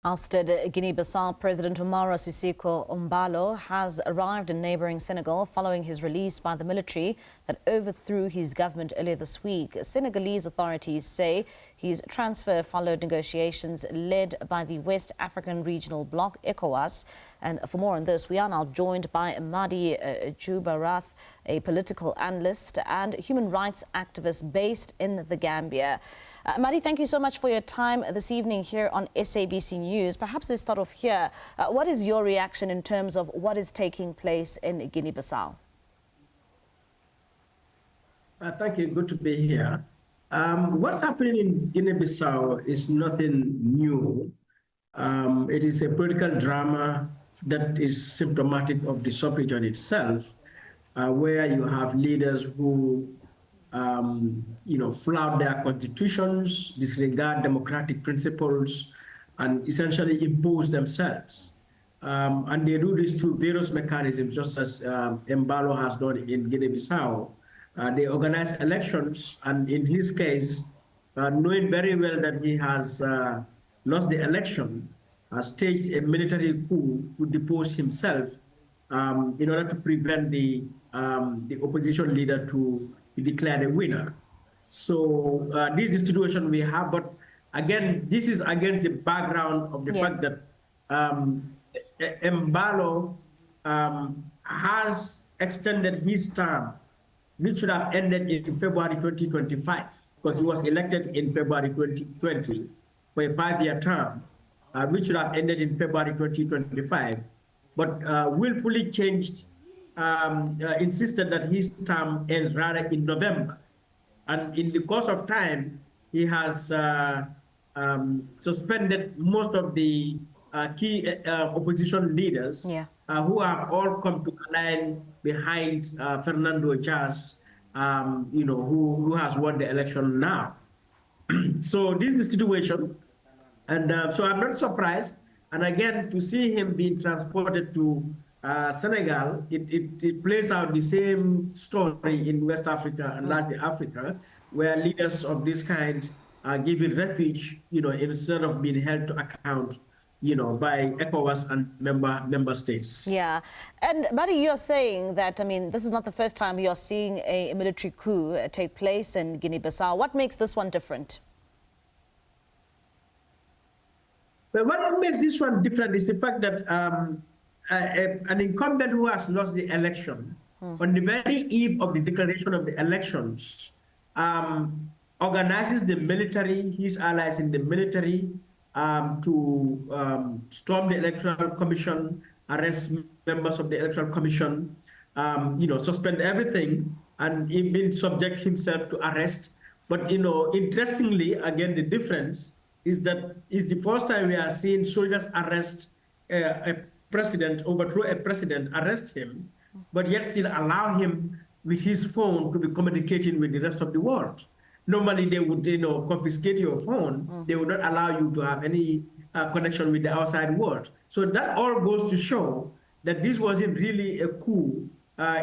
Ousted Guinea-Bissau President Umaro Sissoco Embaló has arrived in neighbouring Senegal following his release by the military that overthrew his government earlier this week. Senegalese authorities say his transfer followed negotiations led by the West African regional bloc, ECOWAS. And for more on this, we are now joined by Madi Jobarteh, a political analyst and human rights activist based in the Gambia. Madi, thank you so much for your time this evening here on SABC News. Perhaps let's start off here. What is your reaction in terms of what is taking place in Guinea-Bissau? Thank you. Good to be here. What's happening in Guinea-Bissau is nothing new. It is a political drama that is symptomatic of the sub-region itself, where you have leaders who flout their constitutions, disregard democratic principles, and essentially impose themselves. And they do this through various mechanisms, just as Embaló has done in Guinea-Bissau. They organize elections, and in his case, knowing very well that he has lost the election, staged a military coup to depose himself in order to prevent the opposition leader to be declared a winner. So this is the situation we have. But again, this is against the background of the fact that Embaló has extended his term, which should have ended in February 2025, because he was elected in February 2020 for a 5-year term, which should have ended in February 2025, but willfully changed, insisted that his term ends rather in November. And in the course of time, he has suspended most of the key opposition leaders who have all come to align behind Fernando Diaz, who has won the election now. So this is the situation. And so I'm not surprised. And again, to see him being transported to Senegal, it plays out the same story in West Africa and largely Africa, where leaders of this kind are given refuge, instead of being held to account, by ECOWAS and member states. Yeah. And Madi, you're saying that, this is not the first time you're seeing a military coup take place in Guinea-Bissau. What makes this one different? Well, what makes this one different is the fact that an incumbent who has lost the election, on the very eve of the declaration of the elections, organizes the military, his allies in the military, to storm the Electoral Commission, arrest members of the Electoral Commission, suspend everything, and even subject himself to arrest. But, interestingly, again, the difference is that it's the first time we are seeing soldiers arrest a president, overthrow a president, arrest him, but yet still allow him with his phone to be communicating with the rest of the world. Normally, they would, confiscate your phone. They would not allow you to have any connection with the outside world. So that all goes to show that this wasn't really a coup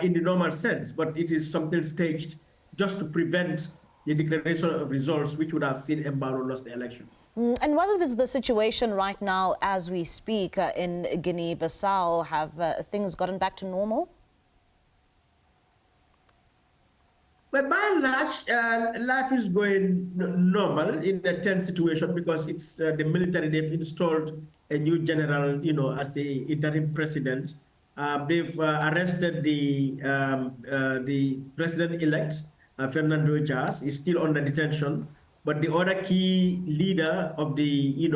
in the normal sense, but it is something staged just to prevent the declaration of results, which would have seen Embaló lost the election. And what is the situation right now as we speak in Guinea-Bissau? Have things gotten back to normal? But by and large, life is going normal in a tense situation because it's the military. They've installed a new general, as the interim president. They've arrested the president-elect, Fernando Diaz, is still under detention. But the other key leader of the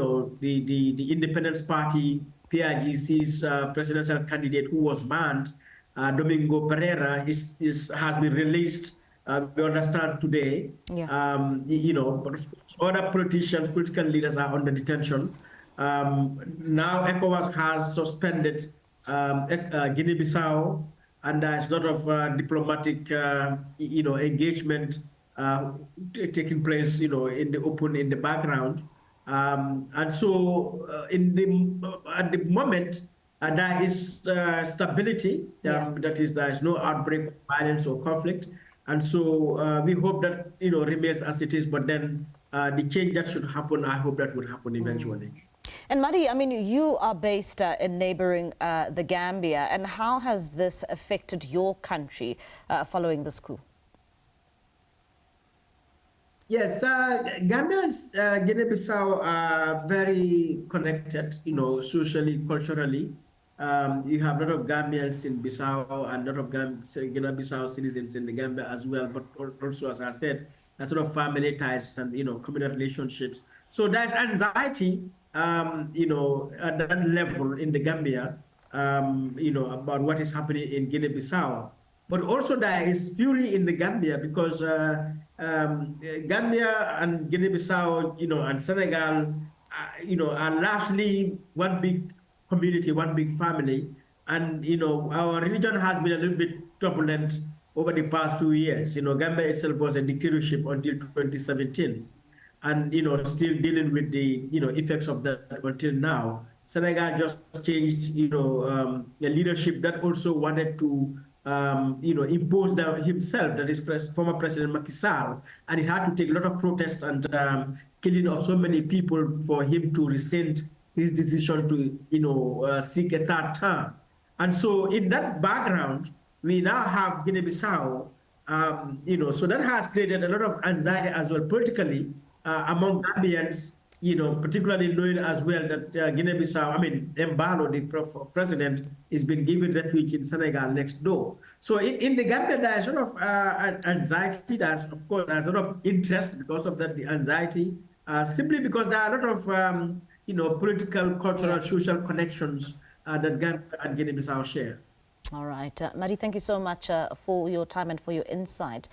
Independence Party, PIGC's presidential candidate who was banned, Domingo Pereira, has been released. We understand today, but other politicians, political leaders are under detention. Now ECOWAS has suspended Guinea-Bissau, and there's a lot of diplomatic, engagement taking place, in the open, in the background. And so at the moment, there is stability, that is, there is no outbreak of violence or conflict. And so we hope that, remains as it is, but then the change that should happen, I hope that would happen eventually. And Madi, I mean, you are based in neighbouring the Gambia, and how has this affected your country following this coup? Yes, Gambia and Guinea-Bissau are very connected, you know, socially, culturally. You have a lot of Gambians in Bissau and a lot of Guinea-Bissau citizens in the Gambia as well, but also, as I said, a sort of family ties and, you know, communal relationships. So there's anxiety, you know, at that level in the Gambia, you know, about what is happening in Guinea-Bissau. But also there is fury in the Gambia because Gambia and Guinea-Bissau, you know, and Senegal, you know, are largely one big community, one big family. And, you know, our religion has been a little bit turbulent over the past few years. You know, Gambia itself was a dictatorship until 2017. And, you know, still dealing with the, you know, effects of that until now. Senegal just changed, you know, a leadership that also wanted to you know, imposed himself, that is former President Macky Sall, and it had to take a lot of protest and killing of so many people for him to rescind his decision to, you know, seek a third term. And so in that background, we now have Guinea-Bissau, you know, so that has created a lot of anxiety as well politically among Gambians, you know, particularly knowing as well that Guinea-Bissau, I mean, Embaló, the president, is being given refuge in Senegal next door. So in the Gambia, there's a lot of anxiety. There's, of course, there's a lot of interest because of that, the anxiety, simply because there are a lot of, you know, political, cultural, social connections that Gambia and Guinea-Bissau share. All right. Madi, thank you so much for your time and for your insight.